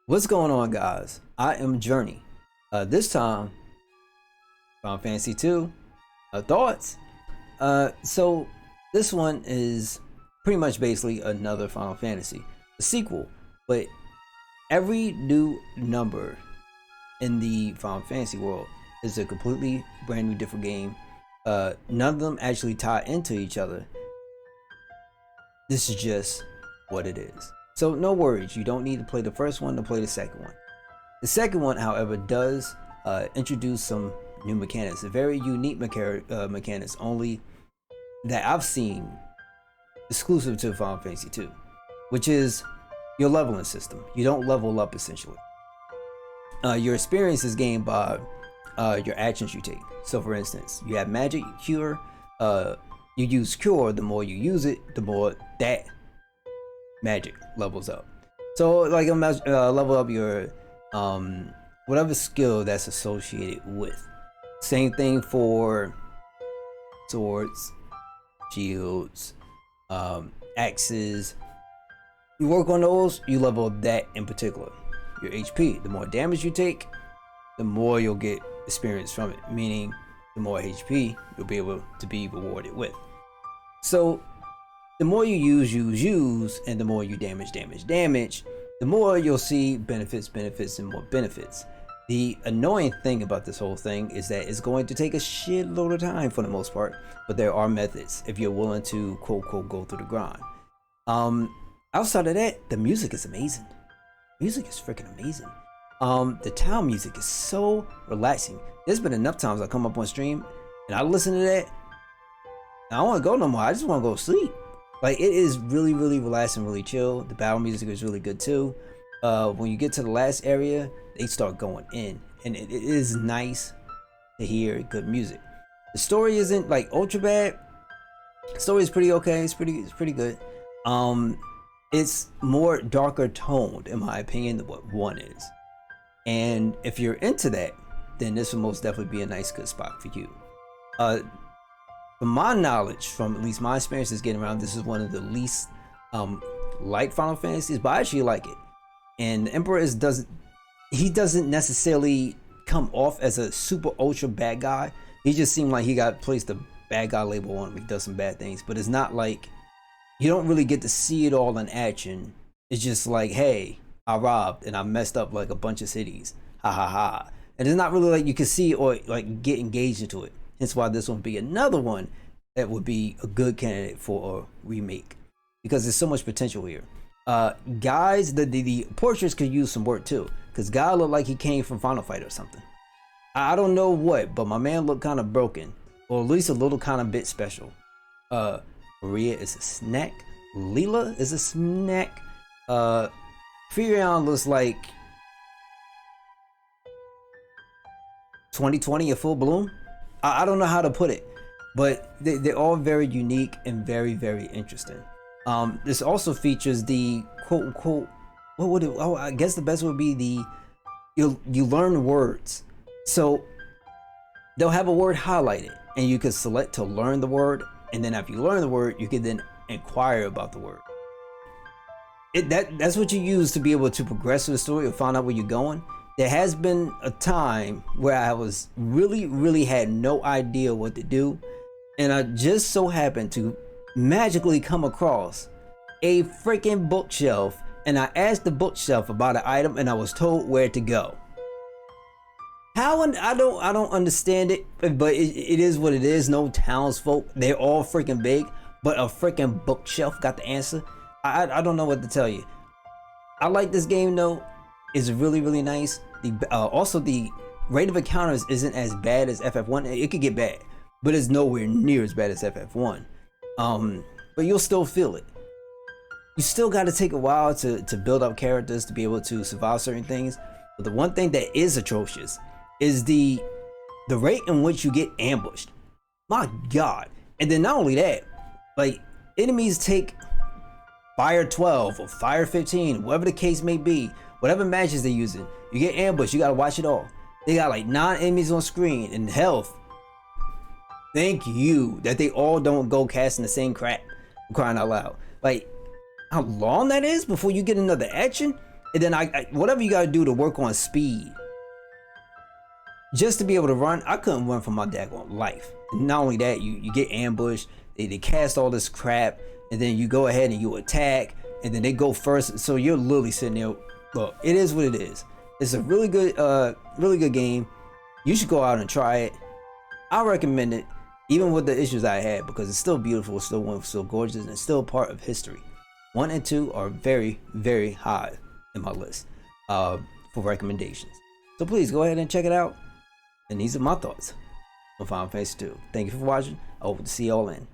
What's going on, guys? I am Journey. This time, Final Fantasy 2 thoughts. So this one is pretty much basically another Final Fantasy, a sequel, but every new number in the Final Fantasy world is a completely brand new, different game. None of them actually tie into each other. This is just what it is. So no worries, you don't need to play the first one to play the second one. The second one, however, does introduce some new mechanics, a very unique mechanics only that I've seen exclusive to Final Fantasy 2, which is your leveling system. You don't level up essentially. Your experience is gained by your actions you take. So for instance, you have magic, cure, you use cure, the more you use it, the more that magic levels up. So like level up your whatever skill that's associated with. Same thing for swords, shields, axes. You work on those, you level up that in particular. Your HP, the more damage you take, the more you'll get experience from it, meaning the more HP you'll be able to be rewarded with. So the more you use, and the more you damage, the more you'll see benefits, and more benefits. The annoying thing about this whole thing is that it's going to take a shitload of time for the most part, but there are methods if you're willing to quote go through the grind. Outside of that, the music is amazing. Music is freaking amazing. The town music is so relaxing. There's been enough times I come up on stream and I listen to that. I don't want to go no more. I just want to go to sleep. Like, it is really relaxing, really chill. The battle music is really good too. When you get to the last area, they start going in, and it is nice to hear good music. The story isn't like ultra bad. The story is pretty okay. It's pretty good. It's more darker toned in my opinion than what one is. And if you're into that, then this will most definitely be a nice good spot for you. From my knowledge, from at least my experiences getting around, this is one of the least like Final Fantasies, but I actually like it. And the Emperor doesn't necessarily come off as a super ultra bad guy. He just seemed like he got placed a bad guy label on him. He does some bad things, but it's not like you don't really get to see it all in action. It's just like, hey, I robbed and I messed up like a bunch of cities, ha ha ha. And it's not really like you can see or like get engaged into it. Hence why this one would be another one that would be a good candidate for a remake, because there's so much potential here. Guys, the portraits could use some work too, because Guy looked like he came from Final Fight or something. I don't know what, but my man looked kind of broken, or at least a little kind of bit special. Maria is a snack. Leela is a snack. Furion looks like 2020 in full bloom. I don't know how to put it, but they're all very unique and very interesting. This also features the quote unquote, what would it, oh, I guess the best would be the, you learn words. So they'll have a word highlighted and you can select to learn the word, and then after you learn the word, you can then inquire about the word. That's what you use to be able to progress through the story or find out where you're going. There has been a time where I was really had no idea what to do, and I just so happened to magically come across a freaking bookshelf, and I asked the bookshelf about an item and I was told where to go. How? I don't understand it, but it is what it is. No townsfolk, they're all freaking big, but a freaking bookshelf got the answer. I don't know what to tell you. I like this game though. It's really nice. Also the rate of encounters isn't as bad as FF1. It could get bad, but it's nowhere near as bad as FF1. But you'll still feel it. You still got to take a while to build up characters to be able to survive certain things. But the one thing that is atrocious is the rate in which you get ambushed. My God. And then not only that, like, enemies take fire 12 or fire 15, whatever the case may be, whatever matches they're using, you get ambushed, you gotta watch it all. They got like 9 enemies on screen and health. Thank you that they all don't go casting the same crap. I'm crying out loud. Like, how long that is before you get another action? And then whatever you gotta do to work on speed, just to be able to run. I couldn't run for my daggone life. And not only that, you get ambushed. They cast all this crap, and then you go ahead and you attack, and then they go first. So you're literally sitting there. Look, it is what it is. It's a really good game. You should go out and try it. I recommend it, even with the issues I had, because it's still beautiful, it's still wonderful, still gorgeous, and it's still part of history. 1 and 2 are very, very high in my list for recommendations. So please go ahead and check it out. And these are my thoughts on Final Fantasy 2. Thank you for watching. I hope to see y'all in.